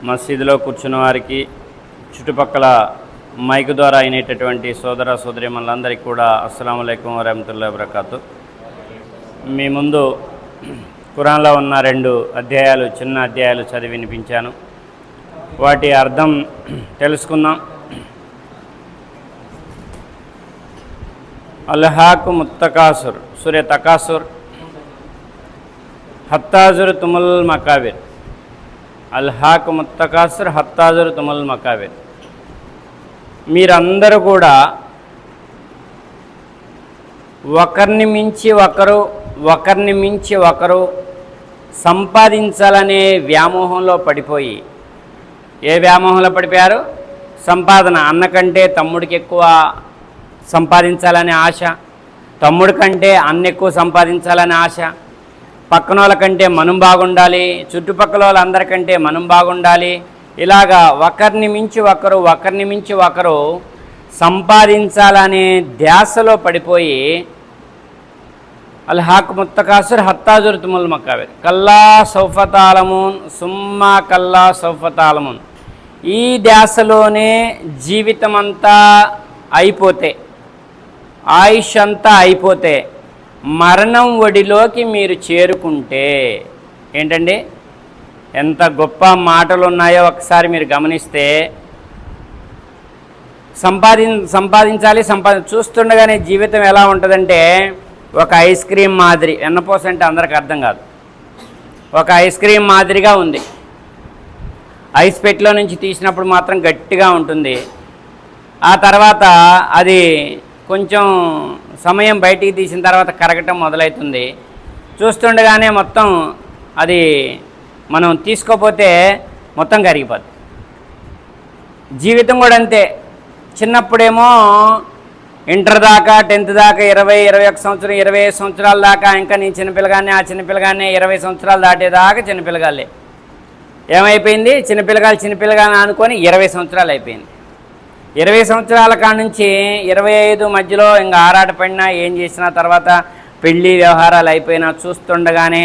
మసీదులో కూర్చున్న వారికి, చుట్టుపక్కల మైక్ ద్వారా అయినటువంటి సోదర సోదరీమణులందరికీ కూడా అస్సలాము అలైకుం వరహమతుల్లాహి వబరకాతు. మీ ముందు ఖురాన్లో ఉన్న 2 అధ్యాయాలు, చిన్న అధ్యాయాలు చదివి వినిపించాను. వాటి అర్థం తెలుసుకుందాం. అల్హాకు ముత్తకాసుర్, సూర్య తకాసుర్, హత్తాజుర్ తుముల్ మకాబిర్. అల్హాకు ముత్తకాసుర్ హత్తాజుర్ తుముల్ మకాబిర్. మీరందరూ కూడా ఒకరిని మించి ఒకరు సంపాదించాలనే వ్యామోహంలో పడిపోయి, ఏ వ్యామోహంలో పడిపోయారు? సంపాదన. అన్నకంటే తమ్ముడికి ఎక్కువ సంపాదించాలనే ఆశ, తమ్ముడి కంటే అన్న ఎక్కువ సంపాదించాలనే ఆశ, పక్కన వాళ్ళకంటే మనం బాగుండాలి, చుట్టుపక్కల వాళ్ళందరికంటే మనం బాగుండాలి. ఇలాగా ఒకరిని మించి ఒకరు సంపాదించాలనే ధ్యాసలో పడిపోయి అల్హాక్ ముత్తకాసుర్ హత్తాజుర్ తుముల్ మకాబిర్ కల్లా సౌఫతాలమున్ సుమ్మా కల్లా సౌఫతాలమున్. ఈ ధ్యాసలోనే జీవితం అంతా అయిపోతే, ఆయుష్ అంతా అయిపోతే, మరణం ఒడిలోకి మీరు చేరుకుంటే, ఏంటండి ఎంత గొప్ప మాటలు ఉన్నాయో ఒకసారి మీరు గమనిస్తే, సంపాదించాలి. చూస్తుండగానే జీవితం ఎలా ఉంటుందంటే ఒక ఐస్ క్రీమ్ మాదిరి. వెన్నపూస అంటే అందరికి అర్థం కాదు. ఒక ఐస్ క్రీమ్ మాదిరిగా ఉంది. ఐస్ పెట్లో నుంచి తీసినప్పుడు మాత్రం గట్టిగా ఉంటుంది. ఆ తర్వాత అది కొంచెం సమయం బయటికి తీసిన తర్వాత కరగటం మొదలవుతుంది. చూస్తుండగానే మొత్తం అది మనం తీసుకోపోతే మొత్తం కరిగిపోద్ది. జీవితం కూడా అంతే. చిన్నప్పుడేమో ఇంటర్ దాకా, 10th దాకా, 20-21 సంవత్సరం, 25 సంవత్సరాల దాకా ఇంకా నీ చిన్నపిల్లగానే, ఆ చిన్నపిల్లగానే 20 సంవత్సరాలు దాటేదాకా చిన్నపిల్లగాలే. ఏమైపోయింది? చిన్నపిల్లగానే అనుకొని 20 సంవత్సరాలు అయిపోయింది. 20 సంవత్సరాల కాడ నుంచి 25 మధ్యలో ఇంకా ఆరాటపడినా, ఏం చేసినా, తర్వాత పెళ్ళి వ్యవహారాలు అయిపోయినా, చూస్తుండగానే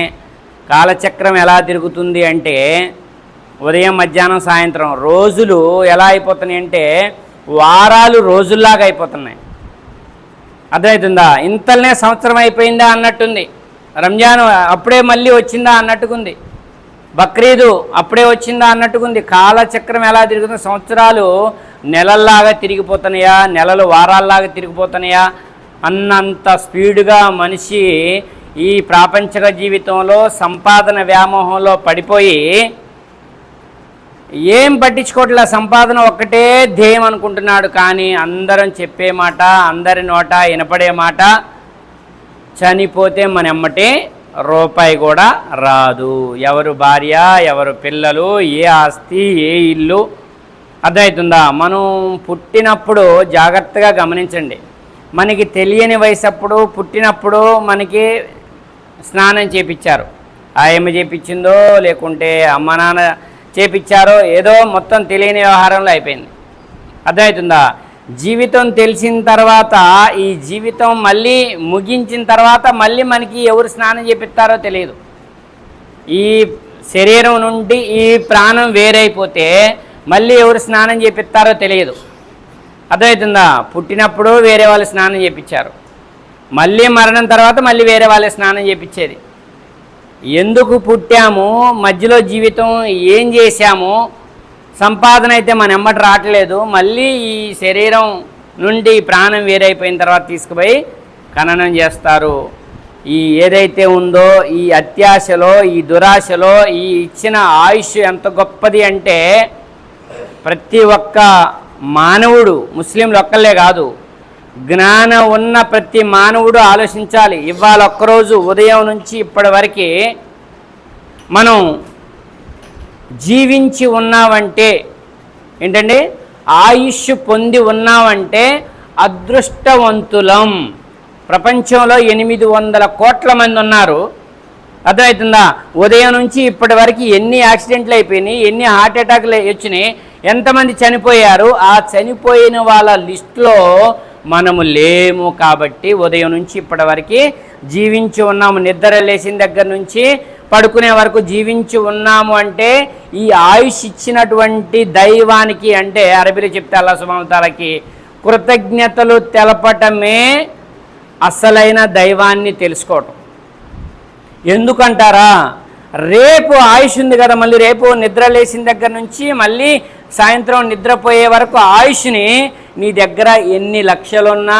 కాలచక్రం ఎలా తిరుగుతుంది అంటే ఉదయం, మధ్యాహ్నం, సాయంత్రం రోజులు ఎలా అయిపోతున్నాయి అంటే వారాలు రోజుల్లాగా అయిపోతున్నాయి. అర్థమవుతుందా? ఇంతలోనే సంవత్సరం అయిపోయిందా అన్నట్టుంది. రంజాన్ అప్పుడే మళ్ళీ వచ్చిందా అన్నట్టుకుంది. బక్రీదు అప్పుడే వచ్చిందా అన్నట్టుకుంది. కాలచక్రం ఎలా తిరుగుతుంది? సంవత్సరాలు నెలల్లాగా తిరిగిపోతున్నాయా, నెలలు వారాల్లాగా తిరిగిపోతున్నాయా అన్నంత స్పీడ్గా మనిషి ఈ ప్రాపంచిక జీవితంలో సంపాదన వ్యామోహంలో పడిపోయి ఏం పట్టించుకోవట్లే. సంపాదన ఒక్కటే ధ్యేయం అనుకుంటున్నాడు. కానీ అందరం చెప్పే మాట, అందరి నోట వినపడే మాట, చనిపోతే మనెమ్మటే రూపాయి కూడా రాదు. ఎవరు భార్య, ఎవరు పిల్లలు, ఏ ఆస్తి, ఏ ఇల్లు. అర్థమవుతుందా? మనం పుట్టినప్పుడు జాగ్రత్తగా గమనించండి. మనకి తెలియని వయసప్పుడు పుట్టినప్పుడు మనకి స్నానం చేపించారు. ఆయమ్మ చేపించిందో లేకుంటే అమ్మ నాన్న చేపించారో, ఏదో మొత్తం తెలియని వ్యవహారంలో అయిపోయింది. అర్థమవుతుందా? జీవితం తెలిసిన తర్వాత, ఈ జీవితం మళ్ళీ ముగించిన తర్వాత మళ్ళీ మనకి ఎవరు స్నానం చేపిస్తారో తెలియదు. ఈ శరీరం నుండి ఈ ప్రాణం వేరైపోతే మళ్ళీ ఎవరు స్నానం చేపిస్తారో తెలియదు. అర్థమవుతుందా? పుట్టినప్పుడు వేరే వాళ్ళు స్నానం చేపించారు, మళ్ళీ మరణం తర్వాత మళ్ళీ వేరే వాళ్ళే స్నానం చేపించేది. ఎందుకు పుట్టాము, మధ్యలో జీవితం ఏం చేశాము, సంపాదన అయితే మన ఎమ్మటి రావట్లేదు, మళ్ళీ ఈ శరీరం నుండి ప్రాణం వేరైపోయిన తర్వాత తీసుకుపోయి ఖననం చేస్తారు. ఈ ఏదైతే ఉందో ఈ అత్యాశలో, ఈ దురాశలో, ఈ ఇచ్చిన ఆయుష్ ఎంత గొప్పది అంటే ప్రతి ఒక్క మానవుడు, ముస్లింలు ఒక్కళ్ళే కాదు, జ్ఞానం ఉన్న ప్రతి మానవుడు ఆలోచించాలి. ఇవాళ ఒక్కరోజు ఉదయం నుంచి ఇప్పటి వరకు మనం జీవించి ఉన్నామంటే ఏంటంటే, ఆయుష్ పొంది ఉన్నామంటే అదృష్టవంతులం. ప్రపంచంలో 800 కోట్ల మంది ఉన్నారు. అర్థమవుతుందా? ఉదయం నుంచి ఇప్పటి వరకు ఎన్ని యాక్సిడెంట్లు అయిపోయినాయి, ఎన్ని హార్ట్ అటాక్లు వచ్చినాయి, ఎంతమంది చనిపోయారు, ఆ చనిపోయిన వాళ్ళ లిస్టులో మనము లేము. కాబట్టి ఉదయం నుంచి ఇప్పటి వరకు జీవించి ఉన్నాము. నిద్ర లేచిన దగ్గర నుంచి పడుకునే వరకు జీవించి ఉన్నాము అంటే ఈ ఆయుష్ ఇచ్చినటువంటి దైవానికి, అంటే అరబీలో చెప్తే అల్లాహ్ సుబ్హానహు వ తఆలాకి కృతజ్ఞతలు తెలపటమే అసలైన దైవాన్ని తెలుసుకోవటం. ఎందుకంటారా, రేపు ఆయుష్ ఉంది కదా, మళ్ళీ రేపు నిద్ర లేచిన దగ్గర నుంచి మళ్ళీ సాయంత్రం నిద్రపోయే వరకు ఆయుష్ని నీ దగ్గర ఎన్ని లక్షలున్నా,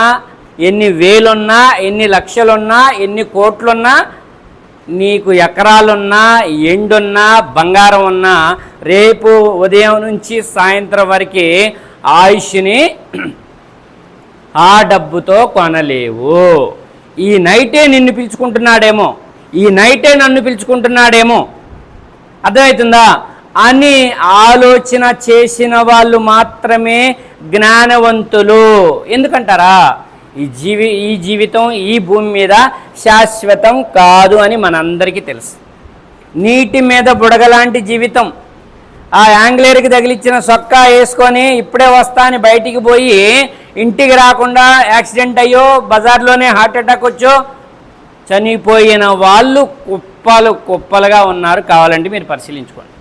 ఎన్ని వేలున్నా, ఎన్ని లక్షలున్నా, ఎన్ని కోట్లున్నా, నీకు ఎకరాలున్నా, ఎండున్నా, బంగారం ఉన్నా, రేపు ఉదయం నుంచి సాయంత్రం వరకు ఆయుష్ని ఆ డబ్బుతో కొనలేవు. ఈ నైటే నిన్ను పిలుచుకుంటున్నాడేమో, ఈ నైటే నన్ను పిలుచుకుంటున్నాడేమో, అర్థమవుతుందా అని ఆలోచన చేసిన వాళ్ళు మాత్రమే జ్ఞానవంతులు. ఎందుకంటారా, ఈ జీవితం ఈ భూమి మీద శాశ్వతం కాదు అని మనందరికీ తెలుసు. నీటి మీద బుడగలాంటి జీవితం. ఆ యాంగ్లేర్కి తగిలిచ్చిన సొక్కా వేసుకొని ఇప్పుడే వస్తా అని బయటికి పోయి ఇంటికి రాకుండా యాక్సిడెంట్ అయ్యో, బజార్లోనే హార్ట్ అటాక్ వచ్చో చనిపోయిన వాళ్ళు కుప్పలు కుప్పలుగా ఉన్నారు. కావాలంటే మీరు పరిశీలించుకోండి.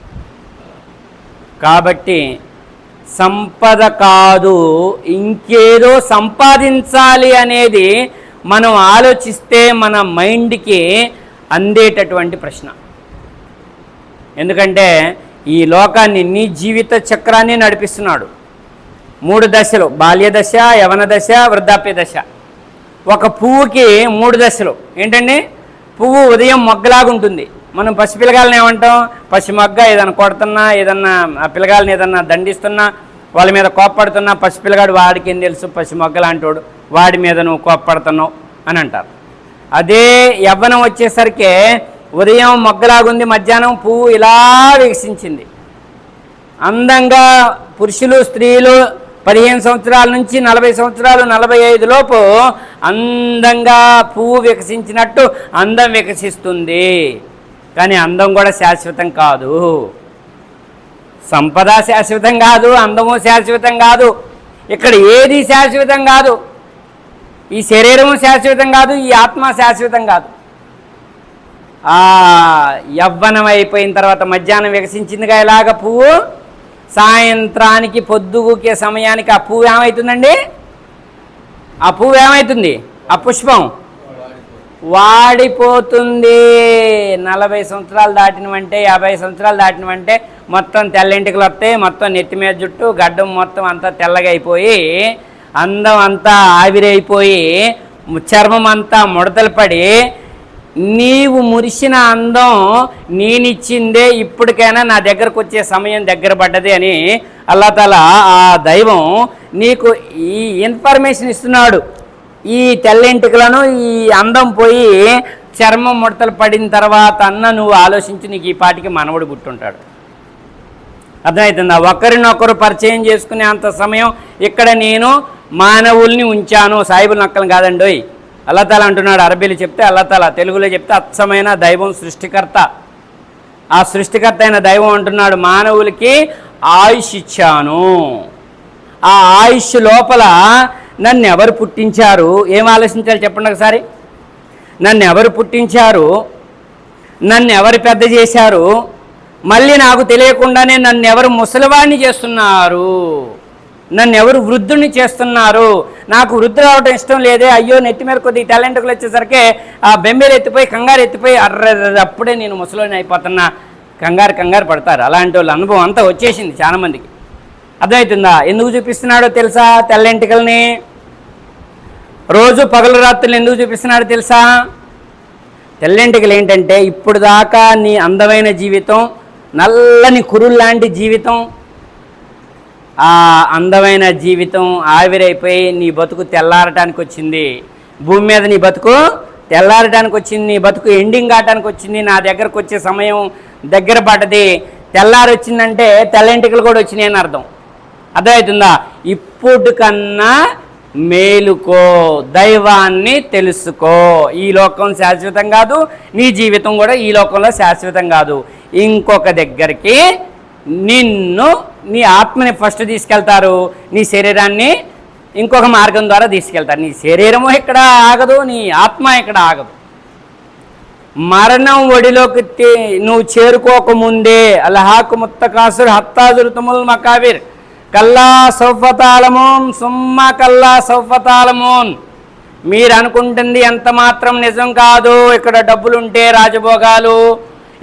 కాబట్టి సంపద కాదు, ఇంకేదో సంపాదించాలి అనేది మనం ఆలోచిస్తే మన మైండ్కి అందేటటువంటి ప్రశ్న. ఎందుకంటే ఈ లోకాన్ని, నీ జీవిత చక్రాన్ని నడిపిస్తున్నాడు. 3 దశలు: బాల్య దశ, యవన దశ, వృద్ధాప్య దశ. ఒక పువ్వుకి 3 దశలు. ఏంటండి, పువ్వు ఉదయం మొగ్గలాగుంటుంది. మనం పసిపిల్లగాలని ఏమంటాం, పసి మొగ్గ. ఏదైనా కొడుతున్నా, ఏదన్నా పిల్లగాలని ఏదన్నా దండిస్తున్నా, వాళ్ళ మీద కోప్పడుతున్నా, పసిపిల్లగాడు వాడికి ఏం తెలుసు, పసి మొగ్గ లాంటోడు, వాడి మీద నువ్వు కోప్పడుతున్నావు అని అంటారు. అదే యవ్వనం వచ్చేసరికి ఉదయం మొగ్గలాగుంది, మధ్యాహ్నం పువ్వు ఇలా వికసించింది. అందంగా పురుషులు, స్త్రీలు 15 సంవత్సరాల నుంచి 40 సంవత్సరాలు, 45 లోపు అందంగా పువ్వు వికసించినట్టు అందం వికసిస్తుంది. కానీ అందం కూడా శాశ్వతం కాదు. సంపద శాశ్వతం కాదు, అందము శాశ్వతం కాదు. ఇక్కడ ఏది శాశ్వతం కాదు. ఈ శరీరము శాశ్వతం కాదు, ఈ ఆత్మ శాశ్వతం కాదు. యవ్వనం అయిపోయిన తర్వాత మధ్యాహ్నం వికసించిందిగా ఇలాగ పువ్వు, సాయంత్రానికి పొద్దుగుకే సమయానికి ఆ పువ్వు ఏమవుతుందండి, ఆ పువ్వు ఏమవుతుంది, ఆ పుష్పం వాడిపోతుంది. 40 సంవత్సరాలు దాటినవంటే, 50 సంవత్సరాలు దాటినవంటే మొత్తం తెల్లింటికలు వస్తాయి. మొత్తం నెత్తి మీద జుట్టు, గడ్డం మొత్తం అంతా తెల్లగా అయిపోయి, అందం అంతా ఆవిరైపోయి, చర్మం అంతా ముడతలు పడి, నీవు మురిసిన అందం నేనిచ్చిందే, ఇప్పటికైనా నా దగ్గరకు వచ్చే సమయం దగ్గర పడ్డది అని అల్లాహ్ తాలా, ఆ దైవం నీకు ఈ ఇన్ఫర్మేషన్ ఇస్తున్నాడు. ఈ తెల్లింటికలను, ఈ అందం పోయి చర్మం ముడతలు పడిన తర్వాత అన్న నువ్వు ఆలోచించి నీకు ఈ పాటికి మనవడు పుట్టుంటాడు. అర్థమవుతుందా? ఒకరినొకరు పరిచయం చేసుకునే అంత సమయం ఇక్కడ నేను మానవుల్ని ఉంచాను, సాయిబుల్ నక్కలు కాదండోయ్. అల్లాహ్ తాలా అంటున్నాడు. అరబీలో చెప్తే అల్లాహ్ తాలా, తెలుగులో చెప్తే అచ్చమైన దైవం, సృష్టికర్త. ఆ సృష్టికర్త అయిన దైవం అంటున్నాడు, మానవులకి ఆయుష్ ఇచ్చాను. ఆ ఆయుష్ లోపల నన్ను ఎవరు పుట్టించారు, ఏం ఆలోచించాలి చెప్పండి ఒకసారి. నన్ను ఎవరు పుట్టించారు, నన్ను ఎవరు పెద్ద చేశారు, మళ్ళీ నాకు తెలియకుండానే నన్ను ఎవరు ముసలివాడిని చేస్తున్నారు, నన్ను ఎవరు వృద్ధుని చేస్తున్నారు. నాకు వృద్ధు రావడం ఇష్టం లేదే, అయ్యో నెత్తి మీద కొద్దిగా టాలెంట్కి వచ్చేసరికి ఆ బెంబేలు ఎత్తిపోయి, కంగారు ఎత్తిపోయి, అప్పుడే నేను ముసలిని అయిపోతున్నా, కంగారు పడతారు. అలాంటి వాళ్ళ అనుభవం అంతా వచ్చేసింది చాలామందికి. అర్థమవుతుందా? ఎందుకు చూపిస్తున్నాడో తెలుసా తెల్లెంటికల్ని? రోజు పగలు రాత్రులు ఎందుకు చూపిస్తున్నాడో తెలుసా? తెల్లెంటికలు ఏంటంటే, ఇప్పుడు దాకా నీ అందమైన జీవితం, నల్లని కురుల్లాంటి జీవితం, ఆ అందమైన జీవితం ఆవిరైపోయి నీ బతుకు తెల్లారటానికి వచ్చింది. భూమి మీద నీ బతుకు తెల్లారటానికి వచ్చింది, నీ బతుకు ఎండింగ్ కావటానికి వచ్చింది. నా దగ్గరకు వచ్చే సమయం దగ్గర పడ్డది. తెల్లారి వచ్చిందంటే తెల్లెంటికలు కూడా వచ్చినాయి అని అర్థం. అర్థమవుతుందా? ఇప్పుడు కన్నా మేలుకో, దైవాన్ని తెలుసుకో. ఈ లోకం శాశ్వతం కాదు, నీ జీవితం కూడా ఈ లోకంలో శాశ్వతం కాదు. ఇంకొక దగ్గరికి నిన్ను, నీ ఆత్మని ఫస్ట్ తీసుకెళ్తారు, నీ శరీరాన్ని ఇంకొక మార్గం ద్వారా తీసుకెళ్తారు. నీ శరీరము ఇక్కడ ఆగదు, నీ ఆత్మ ఇక్కడ ఆగదు. మరణం ఒడిలోకి నువ్వు చేరుకోకముందే అల్హాకు ముత్తకాసుర్ హత్తాజురుతుముల్ మకాబిర్ కల్లా సౌఫతాలమోన్ సుమ్మ కల్లా సౌఫతాలమోన్. మీరు అనుకుంటుంది ఎంత మాత్రం నిజం కాదు. ఇక్కడ డబ్బులుంటే రాజభోగాలు,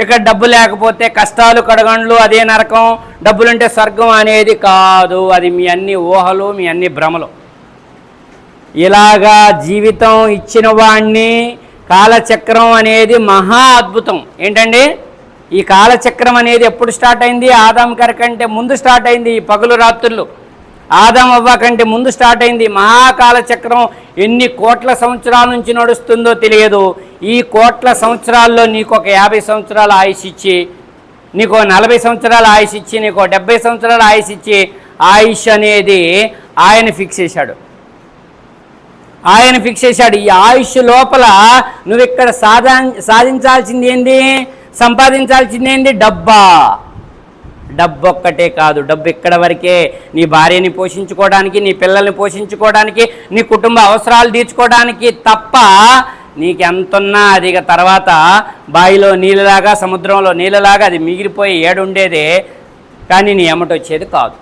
ఇక్కడ డబ్బు లేకపోతే కష్టాలు కడగండ్లు, అదే నరకం, డబ్బులుంటే స్వర్గం అనేది కాదు. అది మీ అన్ని ఊహలు, మీ అన్ని భ్రమలు. ఇలాగా జీవితం ఇచ్చిన వాణ్ణి కాలచక్రం అనేది మహా అద్భుతం. ఏంటండి ఈ కాలచక్రం అనేది ఎప్పుడు స్టార్ట్ అయింది? ఆదాం గారి కంటే ముందు స్టార్ట్ అయింది. ఈ పగలు రాత్రులు ఆదాం అవ్వ కంటే ముందు స్టార్ట్ అయింది. మహాకాలచక్రం ఎన్ని కోట్ల సంవత్సరాల నుంచి నడుస్తుందో తెలియదు. ఈ కోట్ల సంవత్సరాల్లో నీకు ఒక 50 సంవత్సరాల ఆయుష్ ఇచ్చి, నీకు 40 సంవత్సరాల ఆయుష్ ఇచ్చి, నీకు 70 సంవత్సరాల ఆయుష్ ఇచ్చి, ఆయుష్ అనేది ఆయన ఫిక్స్ చేశాడు. ఆయన ఫిక్స్ చేశాడు. ఈ ఆయుష్ లోపల నువ్వు ఇక్కడ సాధించాల్సింది ఏంది? సంపాదించాల్సింది ఏంది? డబ్బు ఒక్కటే కాదు. డబ్బు ఇక్కడ వరకే. నీ భార్యని పోషించుకోవడానికి, నీ పిల్లల్ని పోషించుకోవడానికి, నీ కుటుంబ అవసరాలు తీర్చుకోవడానికి తప్ప నీకెంతున్నా అది తర్వాత బావిలో నీళ్ళలాగా, సముద్రంలో నీళ్ళలాగా అది మిగిలిపోయి ఏడుండేదే, కానీ నీ ఎమ్మట వచ్చేది కాదు.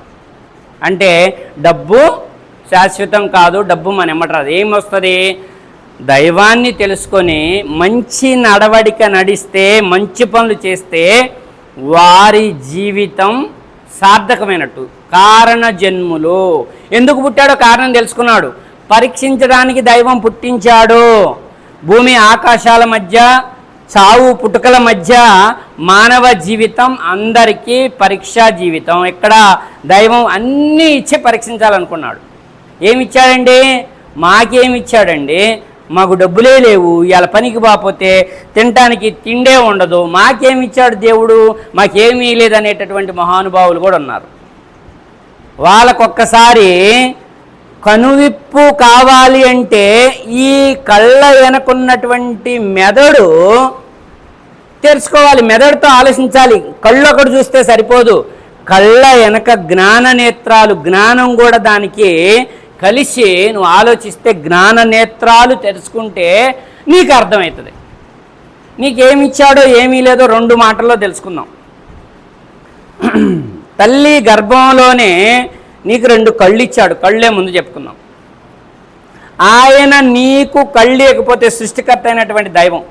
అంటే డబ్బు శాశ్వతం కాదు. డబ్బు మన ఎమ్మట రాదు. ఏమొస్తుంది? దైవాన్ని తెలుసుకొని మంచి నడవడిక నడిస్తే, మంచి పనులు చేస్తే వారి జీవితం సార్థకమైనట్టు. కారణ జన్ములు. ఎందుకు పుట్టాడో కారణం తెలుసుకున్నాడు. పరీక్షించడానికి దైవం పుట్టించాడు. భూమి ఆకాశాల మధ్య, చావు పుట్టుకల మధ్య మానవ జీవితం అందరికీ పరీక్షా జీవితం. ఇక్కడ దైవం అన్నీ ఇచ్చి పరీక్షించాలనుకున్నాడు. ఏమిచ్చాడండి? మాకేమిచ్చాడండి? మాకు డబ్బులే లేవు, ఇవాళ పనికి పోకపోతే తినటానికి తిండే ఉండదు, మాకేమిచ్చాడు దేవుడు? మాకేమీ లేదనేటటువంటి మహానుభావులు కూడా ఉన్నారు. వాళ్ళకొక్కసారి కనువిప్పు కావాలి అంటే ఈ కళ్ళ వెనకున్నటువంటి మెదడు తెలుసుకోవాలి. మెదడుతో ఆలోచించాలి. కళ్ళు ఒకటి చూస్తే సరిపోదు. కళ్ళ వెనక జ్ఞాన నేత్రాలు, జ్ఞానం కూడా దానికి కలిసి నువ్వు ఆలోచిస్తే, జ్ఞాన నేత్రాలు తెరుచుకుంటే నీకు అర్థమవుతుంది. నీకేమిచ్చాడో ఏమీ లేదో 2 మాటల్లో తెలుసుకుందాం. తల్లి గర్భంలోనే నీకు 2 కళ్ళు ఇచ్చాడు. కళ్ళే ముందు చెప్పుకుందాం. ఆయన నీకు కళ్ళు ఇవ్వకపోతే సృష్టికర్త అయినటువంటి దైవం,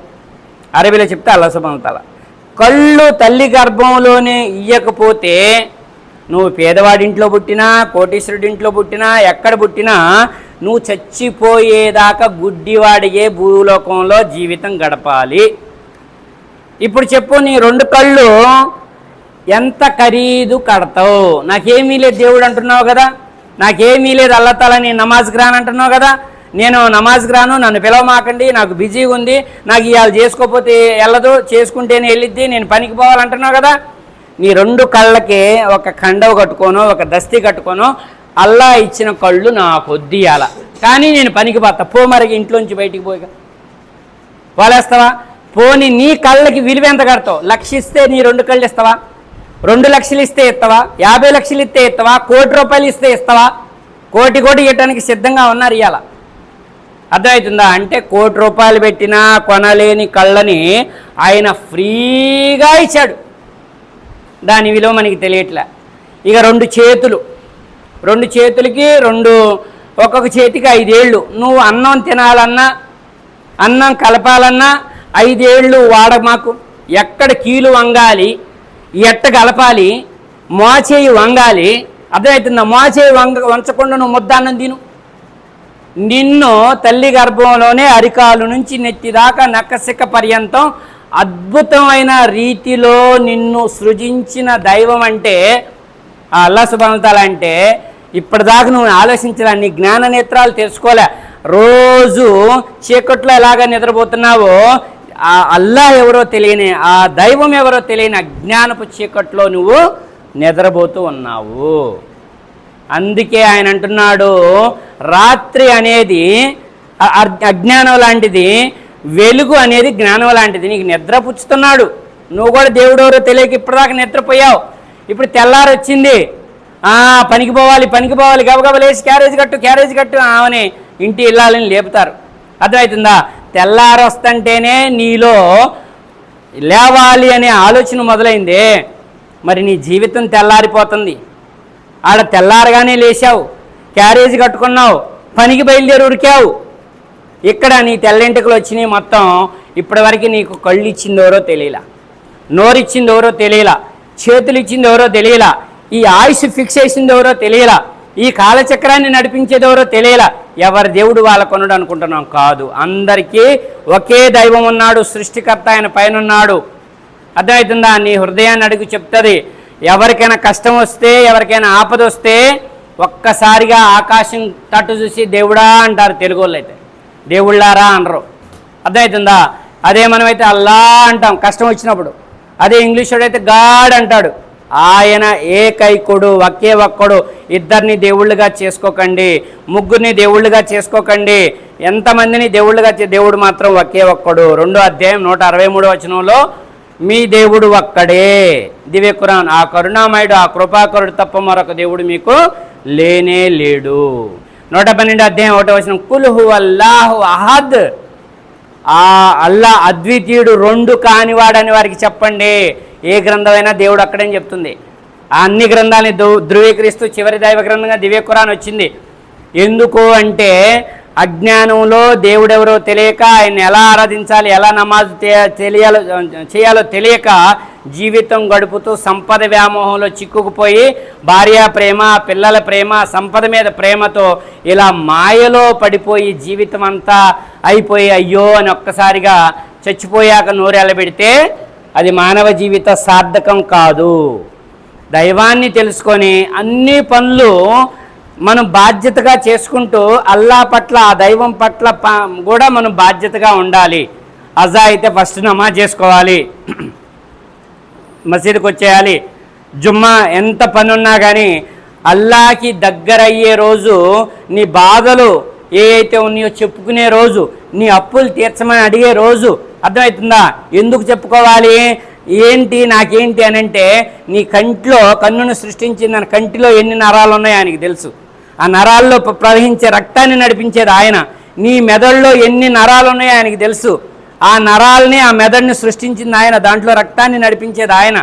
అరబీలో చెప్తే అల్లాహ్ సుబ్హానహు వ తఆలా, కళ్ళు తల్లి గర్భంలోనే ఇయ్యకపోతే నువ్వు పేదవాడింట్లో పుట్టినా, కోటీశ్వరుడింట్లో పుట్టినా, ఎక్కడ పుట్టినా నువ్వు చచ్చిపోయేదాకా గుడ్డివాడిగే భూలోకంలో జీవితం గడపాలి. ఇప్పుడు చెప్పు, నీ 2 కళ్ళు ఎంత ఖరీదు కడతావు? నాకేమీ లేదు దేవుడు అంటున్నావు కదా, నాకేమీ లేదు అల్లాహ్ తాలా, నేను నమాజ్కి రాను అంటున్నావు కదా. నేను నమాజ్కి రాను, నన్ను పిలవమాకండి, నాకు బిజీగా ఉంది, నాకు ఇవాళ చేసుకోకపోతే వెళ్ళదు, చేసుకుంటేనే వెళ్ళిద్ది, నేను పనికి పోవాలంటున్నావు కదా. నీ 2 కళ్ళకే ఒక కండవ కట్టుకోను, ఒక దస్తీ కట్టుకోను, అల్లా ఇచ్చిన కళ్ళు నాకు వద్దియాల, కానీ నేను పనికి పోతా. పో మరి ఇంట్లోంచి బయటికి పోయిగా పోలేస్తావా? పోని నీ కళ్ళకి విలువ ఎంత కడతావు? 1,00,000 ఇస్తే నీ 2 కళ్ళు ఇస్తావా? 2 లక్షలు ఇస్తే ఇస్తావా? 50 లక్షలు ఇస్తే ఇస్తావా? 1,00,00,000 రూపాయలు ఇస్తే ఇస్తావా? కోటి ఇవ్వటానికి సిద్ధంగా ఉన్నారు ఇవాళ. అర్థమవుతుందా? అంటే 1,00,00,000 రూపాయలు పెట్టినా కొనలేని కళ్ళని ఆయన ఫ్రీగా ఇచ్చాడు. దాని విలువ మనకి తెలియట్లే. ఇక 2 చేతులు, 2 చేతులకి ఒక్కొక్క చేతికి 5 ఏళ్ళు. నువ్వు అన్నం తినాలన్నా, అన్నం కలపాలన్నా 5 ఏళ్ళు వాడ మాకు. ఎక్కడ కీలు వంగాలి, ఎట్ట కలపాలి, మోచేయి వంగాలి. అర్థమవుతుందా? మోచేయి వంచకుండా నువ్వు ముద్ద అన్నం తిను. నిన్ను తల్లి గర్భంలోనే అరికాలు నుంచి నెత్తిదాకా నక్కసిక్క పర్యంతం అద్భుతమైన రీతిలో నిన్ను సృజించిన దైవం అంటే అల్లాహ్ సుబ్హానహు వ తఆలా. అంటే ఇప్పటిదాకా నువ్వు ఆలోచించలే, నీ జ్ఞాన నేత్రాలు తెలుసుకోలే. రోజు చీకట్లో ఎలాగ నిద్రపోతున్నావో, ఆ అల్లాహ్ ఎవరో తెలియని, ఆ దైవం ఎవరో తెలియని అజ్ఞానపు చీకట్లో నువ్వు నిద్రపోతూ ఉన్నావు. అందుకే ఆయన అంటున్నాడు, రాత్రి అనేది అజ్ఞానం లాంటిది, వెలుగు అనేది జ్ఞానం లాంటిది. నీకు నిద్ర పుచ్చుతున్నాడు. నువ్వు కూడా దేవుడు ఎవరో తెలియక ఇప్పటిదాకా నిద్రపోయావు. ఇప్పుడు తెల్లారు వచ్చింది, పనికి పోవాలి, గబగబ లేచి క్యారేజ్ కట్టు ఆమెని ఇంటి ఇల్లాలని లేపుతారు. అర్థమవుతుందా? తెల్లారు వస్తుంటేనే నీలో లేవాలి అనే ఆలోచన మొదలైందే, మరి నీ జీవితం తెల్లారిపోతుంది. ఆడ తెల్లారగానే లేచావు, క్యారేజ్ కట్టుకున్నావు, పనికి బయలుదేరి ఉరికావు. ఇక్కడ నీ తెల్లింటికలు వచ్చినాయి మొత్తం. ఇప్పటివరకు నీకు కళ్ళు ఇచ్చింది ఎవరో తెలియలా, నోరిచ్చింది ఎవరో తెలియలా, చేతులు ఇచ్చింది ఎవరో తెలియలా, ఈ ఆయుష్ ఫిక్స్ చేసింది ఎవరో తెలియలా, ఈ కాలచక్రాన్ని నడిపించేది ఎవరో తెలియలా. ఎవరి దేవుడు వాళ్ళ కొనుడు అనుకుంటున్నాం కాదు. అందరికీ ఒకే దైవం ఉన్నాడు, సృష్టికర్త ఆయన పైన ఉన్నాడు. అర్థమవుతుందా? నీ హృదయాన్ని అడుగు చెప్తుంది. ఎవరికైనా కష్టం వస్తే, ఎవరికైనా ఆపద వస్తే ఒక్కసారిగా ఆకాశం తట్టు చూసి దేవుడా అంటారు తెలుగు వాళ్ళు అయితే, దేవుళ్ళారా అనరు. అర్థమవుతుందా? అదే మనమైతే అల్లా అంటాం కష్టం వచ్చినప్పుడు. అదే ఇంగ్లీష్ వాడు అయితే గాడ్ అంటాడు. ఆయన ఏకైకుడు, ఒకే ఒక్కడు. ఇద్దరిని దేవుళ్ళుగా చేసుకోకండి, ముగ్గురిని దేవుళ్ళుగా చేసుకోకండి, ఎంతమందిని దేవుళ్ళుగా దేవుడు మాత్రం ఒకే ఒక్కడు. 2వ అధ్యాయం 163వ వచనంలో మీ దేవుడు ఒక్కడే, దివ్య ఖురాన్. ఆ కరుణామయుడు, ఆ కృపాకరుడు తప్ప మరొక దేవుడు మీకు లేనే లేడు. 112వ అధ్యాయం 1వ వచనం కుల్ హువల్లాహు అహద్, ఆ అల్లా అద్వితీయుడు, 2 కానివాడని వారికి చెప్పండి. ఏ గ్రంథమైనా దేవుడు అక్కడని చెప్తుంది. ఆ అన్ని గ్రంథాలని ధృవీకరిస్తూ చివరి దైవ గ్రంథంగా దివ్య ఖురాన్ వచ్చింది. ఎందుకు అంటే అజ్ఞానంలో దేవుడెవరో తెలియక, ఆయన్ని ఎలా ఆరాధించాలి, ఎలా నమాజు చేయాలో తెలియక జీవితం గడుపుతూ సంపద వ్యామోహంలో చిక్కుకుపోయి భార్య ప్రేమ, పిల్లల ప్రేమ, సంపద మీద ప్రేమతో ఇలా మాయలో పడిపోయి జీవితం అంతా అయిపోయి అయ్యో అని ఒక్కసారిగా చచ్చిపోయాక నోరెళ్ళబెడితే అది మానవ జీవిత సార్థకం కాదు. దైవాన్ని తెలుసుకొని అన్ని పనులు మనం బాధ్యతగా చేసుకుంటూ అల్లా పట్ల, ఆ దైవం పట్ల కూడా మనం బాధ్యతగా ఉండాలి. అజా అయితే ఫస్ట్ నమాజ్ చేసుకోవాలి, మసీదుకి వచ్చేయాలి. జుమ్మా ఎంత పని ఉన్నా కానీ అల్లాకి దగ్గరయ్యే రోజు, నీ బాధలు ఏ అయితే ఉన్నాయో చెప్పుకునే రోజు, నీ అప్పులు తీర్చమని అడిగే రోజు. అర్థమవుతుందా? ఎందుకు చెప్పుకోవాలి, ఏంటి నాకేంటి అని అంటే, నీ కంట్లో, కన్నును సృష్టించిన కంటిలో ఎన్ని నరాలు ఉన్నాయో ఆయనకి తెలుసు. ఆ నరాల్లో ప్రవహించే రక్తాన్ని నడిపించేది ఆయన. నీ మెదడులో ఎన్ని నరాలు ఉన్నాయో ఆయనకి తెలుసు. ఆ నరాలని, ఆ మెదడుని సృష్టించింది ఆయన, దాంట్లో రక్తాన్ని నడిపించేది ఆయన.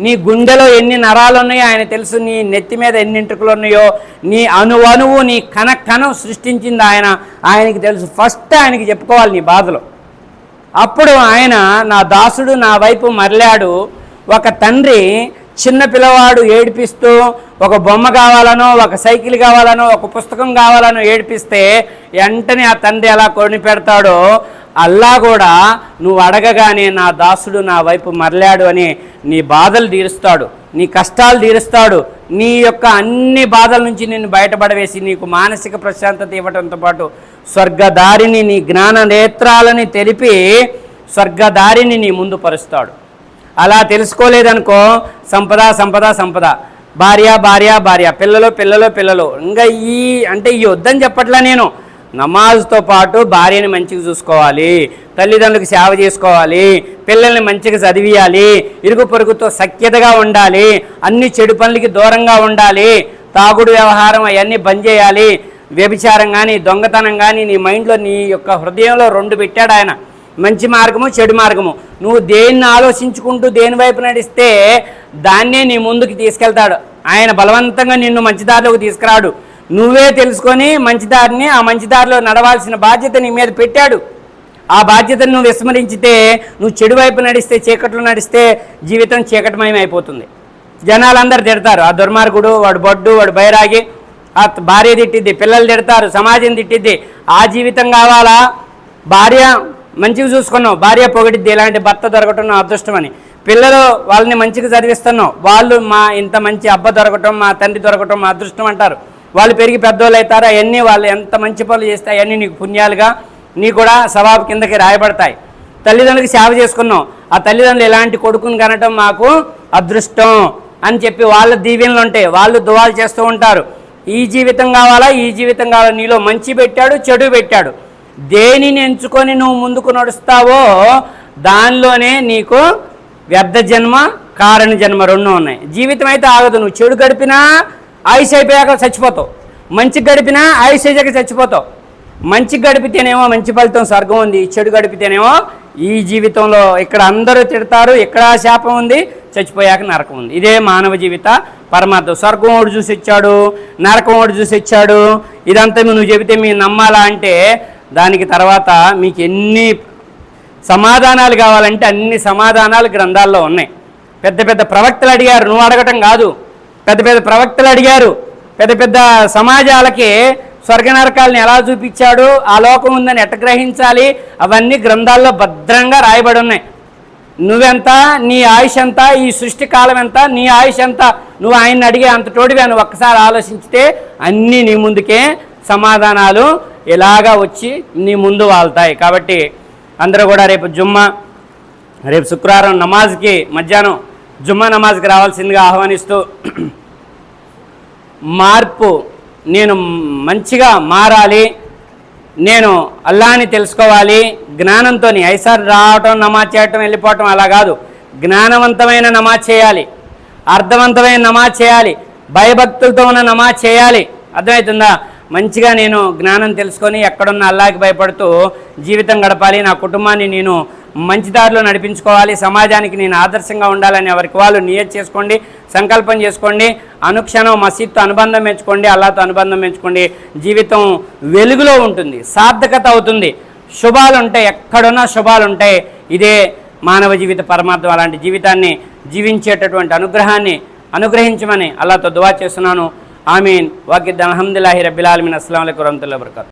నీ గుండెలో ఎన్ని నరాలు ఉన్నాయో ఆయన తెలుసు. నీ నెత్తి మీద ఎన్ని ఎంట్రుకలు ఉన్నాయో, నీ అణువు, నీ కణం సృష్టించింది ఆయన, ఆయనకి తెలుసు. ఫస్ట్ ఆయనకి చెప్పుకోవాలి నీ బాధలు. అప్పుడు ఆయన నా దాసుడు నా వైపు మరలాడు. ఒక తండ్రి చిన్న పిల్లవాడు ఏడిపిస్తూ ఒక బొమ్మ కావాలనో, ఒక సైకిల్ కావాలనో, ఒక పుస్తకం కావాలనో ఏడిపిస్తే వెంటనే ఆ తండ్రి ఎలా కొని పెడతాడో, అల్లా కూడా నువ్వు అడగగానే నా దాసుడు నా వైపు మరలాడు అని నీ బాధలు తీరుస్తాడు, నీ కష్టాలు తీరుస్తాడు, నీ యొక్క అన్ని బాధల నుంచి నిన్ను బయటపడవేసి నీకు మానసిక ప్రశాంతత ఇవ్వడంతో పాటు స్వర్గదారిని, నీ జ్ఞాన నేత్రాలని తెలిపి స్వర్గదారిని నీ ముందు పరుస్తాడు. అలా తెలుసుకోలేదనుకో సంపద సంపద సంపద, భార్య భార్య భార్య, పిల్లలు పిల్లలు పిల్లలు. ఇంకా ఈ వద్దని చెప్పట్లా నేను. నమాజ్తో పాటు భార్యని మంచిగా చూసుకోవాలి, తల్లిదండ్రులకు సేవ చేసుకోవాలి, పిల్లల్ని మంచిగా చదివియాలి, ఇరుగు పొరుగుతో సఖ్యతగా ఉండాలి, అన్ని చెడు పనులకి దూరంగా ఉండాలి, తాగుడు వ్యవహారం అవన్నీ బంద్ చేయాలి, వ్యభిచారం కానీ దొంగతనం కానీ నీ మైండ్లో, నీ యొక్క హృదయంలో 2 పెట్టాడు ఆయన, మంచి మార్గము చెడు మార్గము. నువ్వు దేన్ని ఆలోచించుకుంటూ దేని వైపు నడిస్తే దాన్నే నీ ముందుకు తీసుకెళ్తాడు ఆయన. బలవంతంగా నిన్ను మంచి దారిలోకి తీసుకురాడు. నువ్వే తెలుసుకొని మంచిదారిని, ఆ మంచిదారిలో నడవాల్సిన బాధ్యత నీ మీద పెట్టాడు. ఆ బాధ్యతను నువ్వు విస్మరించితే, నువ్వు చెడు వైపు నడిస్తే, చీకట్లో నడిస్తే జీవితం చీకటిమయం అయిపోతుంది. జనాలందరూ తిడతారు, ఆ దుర్మార్గుడు, వాడు బొడ్డు, వాడు బైరాగి, ఆ భార్య తిట్టిద్ది, పిల్లలు తిడతారు, సమాజం తిట్టిద్ది. ఆ జీవితం కావాలా? భార్య మంచిగా చూసుకున్నావు, భార్య పొగిడిద్ది, ఇలాంటి భర్త దొరకటం నా అదృష్టం అని. పిల్లలు వాళ్ళని మంచిగా చదివిస్తున్నావు, వాళ్ళు మా ఇంత మంచి అబ్బ దొరకటం, మా తండ్రి దొరకటం మా అదృష్టం అంటారు. వాళ్ళు పెరిగి పెద్దోళ్ళు అవుతారు. అవన్నీ వాళ్ళు ఎంత మంచి పనులు చేస్తే అవన్నీ నీకు పుణ్యాలుగా, నీ కూడా సవాబు కిందకి రాయబడతాయి. తల్లిదండ్రులకి సేవ చేసుకున్నావు, ఆ తల్లిదండ్రులు ఎలాంటి కొడుకుని కనటం మాకు అదృష్టం అని చెప్పి వాళ్ళ దీవెనలు ఉంటాయి, వాళ్ళు దువాలు చేస్తూ ఉంటారు. ఈ జీవితం కావాలా, ఈ జీవితం కావాలా, నీలో మంచి పెట్టాడు, చెడు పెట్టాడు. దేనిని ఎంచుకొని నువ్వు ముందుకు నడుస్తావో దానిలోనే నీకు వ్యర్థ జన్మ, కారణ జన్మ 2 ఉన్నాయి. జీవితం అయితే ఆగదు. నువ్వు చెడు గడిపినా ఆయుష్ అయిపోయాక చచ్చిపోతావు, మంచి గడిపినా ఆయుష్ అయ్యాక చచ్చిపోతావు. మంచి గడిపితేనేమో మంచి ఫలితం స్వర్గం ఉంది, చెడు గడిపితేనేమో ఈ జీవితంలో ఇక్కడ అందరూ తిడతారు, ఇక్కడ శాపం ఉంది, చచ్చిపోయాక నరకం ఉంది. ఇదే మానవ జీవిత పరమార్థం. స్వర్గం ఒకటి చూసి ఇచ్చాడు, నరకం ఒకటి చూసి ఇచ్చాడు. ఇదంతా నువ్వు చెబితే మీరు నమ్మాలా అంటే దానికి తర్వాత మీకు ఎన్ని సమాధానాలు కావాలంటే అన్ని సమాధానాలు గ్రంథాల్లో ఉన్నాయి. పెద్ద పెద్ద ప్రవక్తలు అడిగారు, నువ్వు అడగటం కాదు. పెద్ద పెద్ద ప్రవక్తలు అడిగారు, పెద్ద పెద్ద సమాజాలకి స్వర్గ నరకాలను ఎలా చూపించాడు, ఆ లోకం ఉందని ఎట్ట గ్రహించాలి, అవన్నీ గ్రంథాల్లో భద్రంగా రాయబడి ఉన్నాయి. నువ్వెంత, నీ ఆయుష్ ఎంత, ఈ సృష్టి కాలం ఎంత, నీ ఆయుష్ ఎంత, నువ్వు ఆయన్ని అడిగే అంత తోడివే. నువ్వు ఒక్కసారి ఆలోచించితే అన్నీ నీ ముందుకే సమాధానాలు ఇలాగా వచ్చి నీ ముందు వాళ్తాయి. కాబట్టి అందరూ కూడా రేపు జుమ్మా, రేపు శుక్రవారం నమాజ్కి మధ్యాహ్నం జుమ్మా నమాజ్కి రావాల్సిందిగా ఆహ్వానిస్తూ, మార్పు, నేను మంచిగా మారాలి, నేను అల్లాహ్ని తెలుసుకోవాలి, జ్ఞానంతో ఐసారి రావటం, నమాజ్ చేయటం, వెళ్ళిపోవటం అలా కాదు. జ్ఞానవంతమైన నమాజ్ చేయాలి, అర్థవంతమైన నమాజ్ చేయాలి, భయభక్తులతో ఉన్న నమాజ్ చేయాలి. అర్థమవుతుందా? మంచిగా నేను జ్ఞానం తెలుసుకొని ఎక్కడున్న అల్లాహ్కి భయపడుతూ జీవితం గడపాలి, నా కుటుంబాన్ని నేను మంచి దారిలో నడిపించుకోవాలి, సమాజానికి నేను ఆదర్శంగా ఉండాలని ఎవరికి వాళ్ళు నియత్ చేసుకోండి, సంకల్పం చేసుకోండి. అనుక్షణం మసీద్తో అనుబంధం పెంచుకోండి, అల్లాహ్తో అనుబంధం పెంచుకోండి. జీవితం వెలుగులో ఉంటుంది, సార్థకత అవుతుంది, శుభాలు ఉంటాయి, ఎక్కడున్నా శుభాలు ఉంటాయి. ఇదే మానవ జీవిత పరమార్థం. అలాంటి జీవితాన్ని జీవించేటటువంటి అనుగ్రహాన్ని అనుగ్రహించమని అల్లాహ్తో దువా చేస్తున్నాను. ఆమీన్. వాకిద్ అల్హమ్దులిల్లాహి రబ్బిల్ ఆలమీన్. అస్సలాము అలైకుం వరహ్మతుల్లాహి వబరకాతుహు.